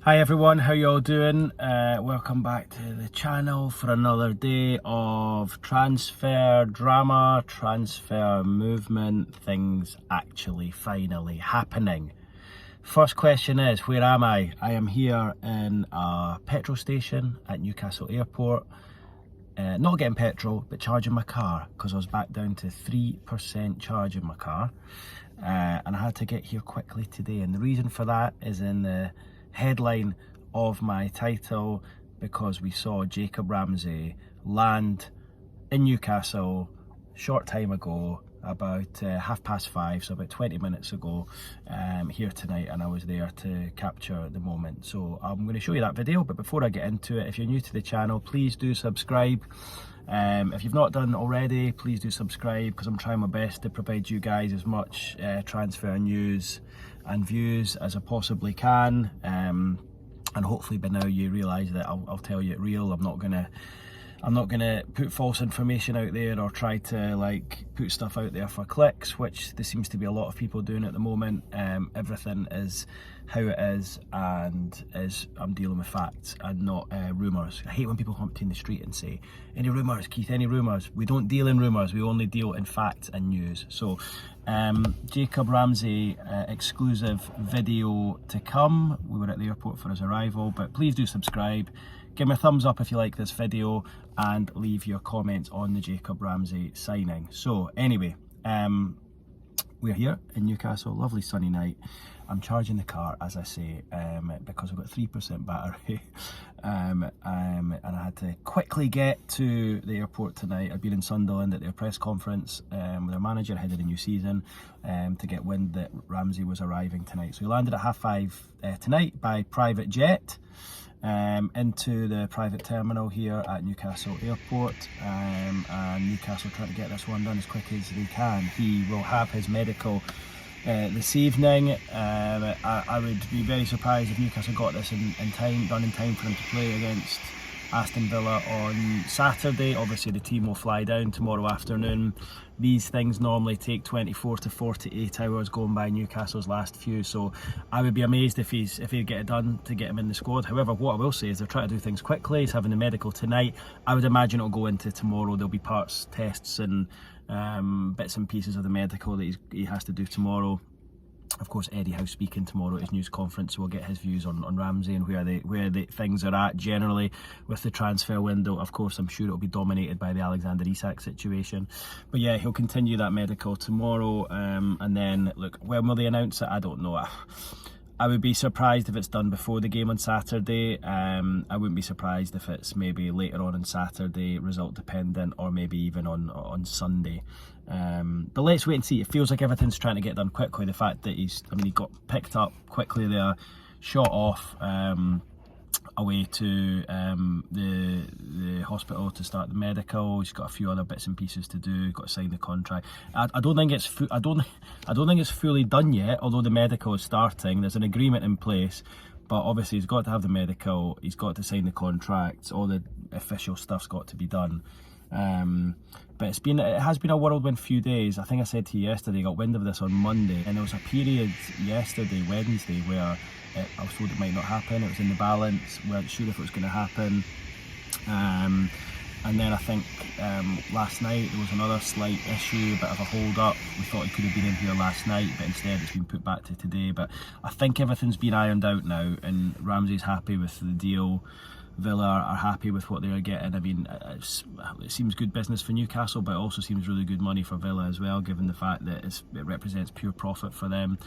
Hi everyone, how you all doing? Welcome back to the channel for another day of transfer drama, transfer movement, things actually finally happening. First question is, where am I? I am here in a petrol station at Newcastle Airport. Not getting petrol, but charging my car because I was back down to 3% charge in my car. And I had to get here quickly today. And the reason for that is in the headline of my title, because we saw Jacob Ramsey land in Newcastle short time ago, about 5:30, so about 20 minutes ago, here tonight, and I was there to capture the moment. So I'm going to show you that video, but before I get into it, if you're new to the channel, please do subscribe. If you've not done already, please do subscribe, because I'm trying my best to provide you guys as much transfer news and views as I possibly can, and hopefully by now you realise that I'll tell you it real. I'm not gonna put false information out there or try to like put stuff out there for clicks, which there seems to be a lot of people doing at the moment. Everything is how it is, and I'm dealing with facts and not rumours. I hate when people come up to me in the street and say, any rumours, Keith, any rumours? We don't deal in rumours, we only deal in facts and news. So Jacob Ramsey exclusive video to come. We were at the airport for his arrival, but please do subscribe. Give me a thumbs up if you like this video, and leave your comments on the Jacob Ramsey signing. So anyway, we're here in Newcastle, lovely sunny night. I'm charging the car, as I say, because I've got 3% battery, and I had to quickly get to the airport tonight. I've been in Sunderland at their press conference with their manager ahead of the new season, to get wind that Ramsey was arriving tonight. So he landed at 5:30 tonight by private jet, into the private terminal here at Newcastle Airport, and Newcastle trying to get this one done as quick as they can. He will have his medical this evening. I would be very surprised if Newcastle got this done in time for him to play against Aston Villa on Saturday. Obviously the team will fly down tomorrow afternoon. These things normally take 24 to 48 hours going by Newcastle's last few, so I would be amazed if he'd get it done to get him in the squad. However, what I will say is they're trying to do things quickly. He's having the medical tonight. I would imagine it'll go into tomorrow. There'll be parts, tests and bits and pieces of the medical that he has to do tomorrow. Of course, Eddie Howe speaking tomorrow at his news conference, so we'll get his views on Ramsey and where the things are at generally with the transfer window. Of course, I'm sure it'll be dominated by the Alexander Isak situation, but yeah, he'll continue that medical tomorrow, and then look, when will they announce it? I don't know. I would be surprised if it's done before the game on Saturday. I wouldn't be surprised if it's maybe later on Saturday, result dependent, or maybe even on Sunday. But let's wait and see. It feels like everything's trying to get done quickly. The fact that he got picked up quickly there, shot off away to the hospital to start the medical. He's got a few other bits and pieces to do. Got to sign the contract. I don't think it's I don't think it's fully done yet. Although the medical is starting, there's an agreement in place. But obviously he's got to have the medical. He's got to sign the contracts. All the official stuff's got to be done. But it has been a whirlwind few days. I think I said to you yesterday, I got wind of this on Monday, and there was a period yesterday, Wednesday, where I was told it might not happen. It was in the balance. We weren't sure if it was going to happen. And then I think last night there was another slight issue, a bit of a hold up. We thought he could have been in here last night, but instead it's been put back to today. But I think everything's been ironed out now, and Ramsey's happy with the deal. Villa are happy with what they're getting. I mean, it seems good business for Newcastle, but it also seems really good money for Villa as well, given the fact that it represents pure profit for them.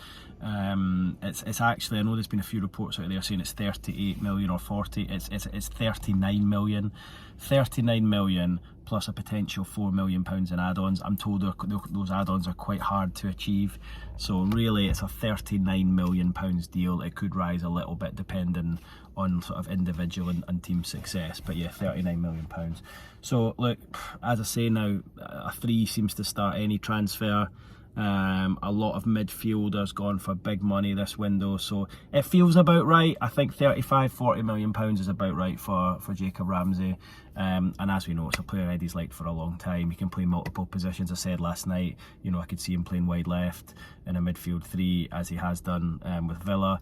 It's actually, I know there's been a few reports out there saying it's 38 million or 40. It's 39 million. 39 million plus a potential £4 million in add-ons. I'm told those add-ons are quite hard to achieve. So really it's a £39 million deal. It could rise a little bit depending on sort of individual and team success, but yeah, £39 million. So look, as I say now, a 3 seems to start any transfer. A lot of midfielders gone for big money this window, so it feels about right. I think 35-40 million pounds is about right for Jacob Ramsey, and as we know, it's a player Eddie's liked for a long time. He can play multiple positions. I said last night, you know, I could see him playing wide left in a midfield 3 as he has done with Villa.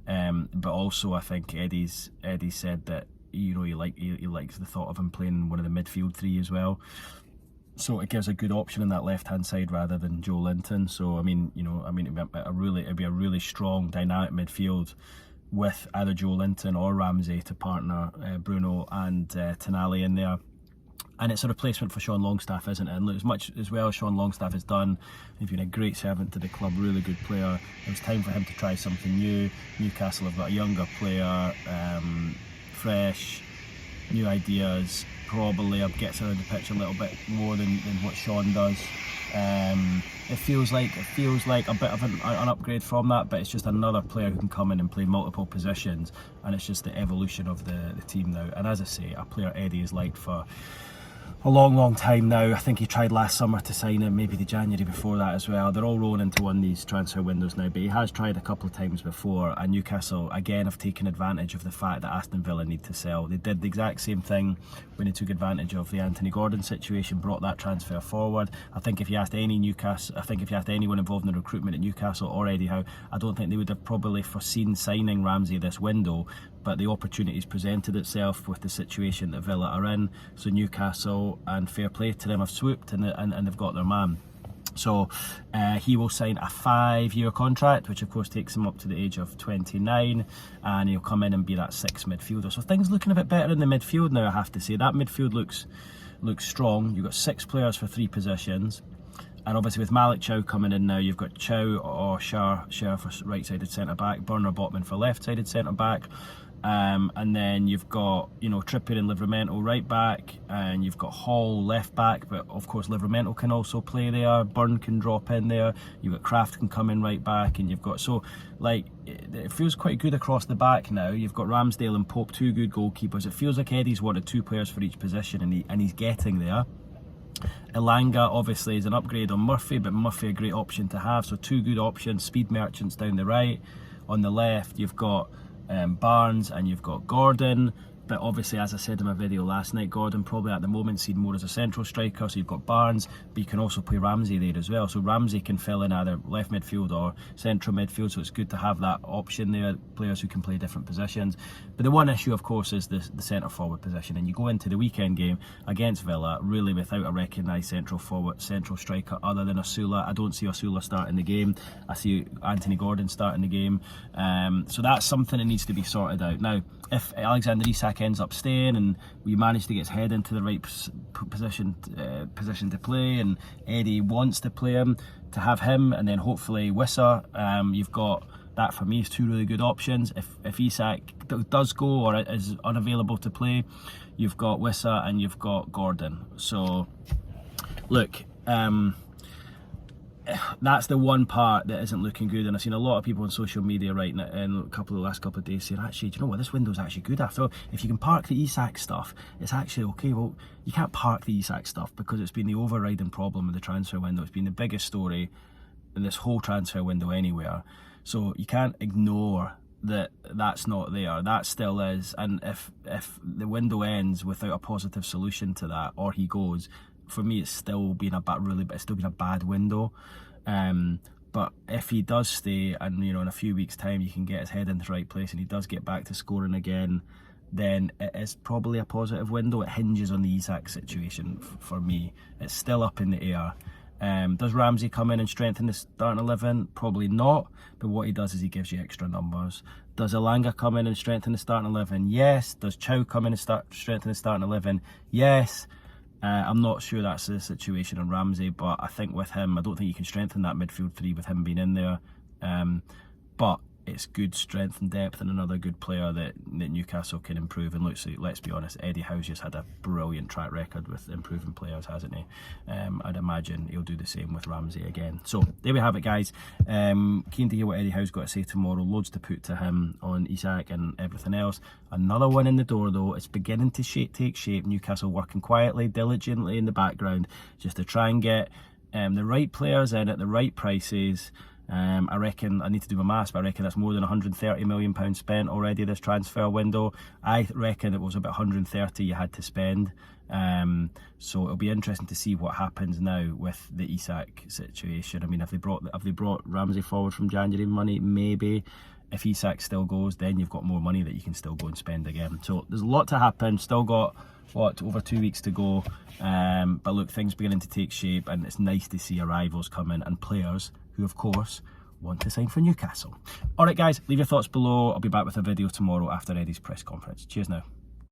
But also I think Eddie said that he likes the thought of him playing one of the midfield three as well. So it gives a good option on that left-hand side rather than Joe Linton. So it'd be a really strong, dynamic midfield with either Joe Linton or Ramsey to partner Bruno and Tonali in there. And it's a replacement for Sean Longstaff, isn't it? And as much as well as Sean Longstaff has done, he's been a great servant to the club, really good player. It was time for him to try something new. Newcastle have got a younger player, fresh, new ideas, probably gets around the pitch a little bit more than what Sean does. It feels like a bit of an upgrade from that, but it's just another player who can come in and play multiple positions, and it's just the evolution of the team now. And as I say, a player Eddie has liked for a long time now. I think he tried last summer to sign him, maybe the January before that as well. They're all rolling into one of these transfer windows now, but he has tried a couple of times before, and Newcastle again have taken advantage of the fact that Aston Villa need to sell. They did the exact same thing when they took advantage of the Anthony Gordon situation, brought that transfer forward. I think if you asked anyone involved in the recruitment at Newcastle or Eddie Howe, I don't think they would have probably foreseen signing Ramsey this window, but the opportunities presented itself with the situation that Villa are in. So Newcastle, and fair play to them, have swooped and they've got their man. So he will sign a 5-year contract, which of course takes him up to the age of 29, and he'll come in and be that 6th midfielder. So things looking a bit better in the midfield now, I have to say. That midfield looks strong. You've got 6 players for 3 positions. And obviously with Malik Chow coming in now, you've got Chow or Schär for right-sided centre-back, Burner Botman for left-sided centre-back. And then you've got, Trippier and Livramento right back, and you've got Hall left back, but of course Livramento can also play there, Burn can drop in there, you've got Kraft can come in right back, and you've got, it feels quite good across the back now. You've got Ramsdale and Pope, 2 good goalkeepers. It feels like Eddie's wanted 2 players for each position, and he's getting there. Elanga obviously is an upgrade on Murphy, but Murphy a great option to have, so 2 good options. Speed merchants down the right. On the left you've got Barnes and you've got Gordon, but obviously, as I said in my video last night, Gordon probably at the moment seen more as a central striker, so you've got Barnes, but you can also play Ramsey there as well, so Ramsey can fill in either left midfield or central midfield, so it's good to have that option there, players who can play different positions. But the one issue of course is the centre forward position, and you go into the weekend game against Villa really without a recognised central striker other than Osula. I don't see Osula starting the game, I see Anthony Gordon starting the game, so that's something that needs to be sorted out. Now if Alexander Isak ends up staying and we manage to get his head into the right position to play, and Eddie wants to play him, to have him, and then hopefully Wissa, you've got that for me is 2 really good options. If Isak does go or is unavailable to play, you've got Wissa and you've got Gordon. So look, that's the one part that isn't looking good, and I've seen a lot of people on social media right now in the last couple of days saying, actually, do you know what, this window's actually good after all. If you can park the Isak stuff, it's actually okay. Well, you can't park the Isak stuff because it's been the overriding problem of the transfer window. It's been the biggest story in this whole transfer window anywhere, so you can't ignore that's not there. That still is, and if the window ends without a positive solution to that, or he goes, for me it's still been a bad window. But if he does stay, and in a few weeks time he can get his head into the right place and he does get back to scoring again, then it is probably a positive window. It hinges on the Isak situation for me. It's still up in the air. Does Ramsey come in and strengthen the starting 11? Probably not, but what he does is he gives you extra numbers. Does Elanga come in and strengthen the starting 11? Yes. Does Chow come in and strengthen the starting 11? Yes. I'm not sure that's the situation on Ramsey, but I think with him, I don't think you can strengthen that midfield 3 with him being in there. But it's good strength and depth, and another good player that Newcastle can improve. And let's be honest, Eddie Howe's just had a brilliant track record with improving players, hasn't he? I'd imagine he'll do the same with Ramsey again. So there we have it, guys. Keen to hear what Eddie Howe's got to say tomorrow. Loads to put to him on Isak and everything else. Another one in the door though. It's beginning to take shape. Newcastle working quietly, diligently in the background, just to try and get the right players in at the right prices. I reckon, I need to do my maths, but I reckon that's more than £130 million spent already this transfer window. I reckon it was about 130 you had to spend. So it'll be interesting to see what happens now with the Isak situation. I mean, have they brought Ramsey forward from January money? Maybe. if Isak still goes, then you've got more money that you can still go and spend again. So there's a lot to happen. Still got, what, over 2 weeks to go. But look, things beginning to take shape, and it's nice to see arrivals come in and players who, of course, want to sign for Newcastle. All right, guys, leave your thoughts below. I'll be back with a video tomorrow after Eddie's press conference. Cheers now.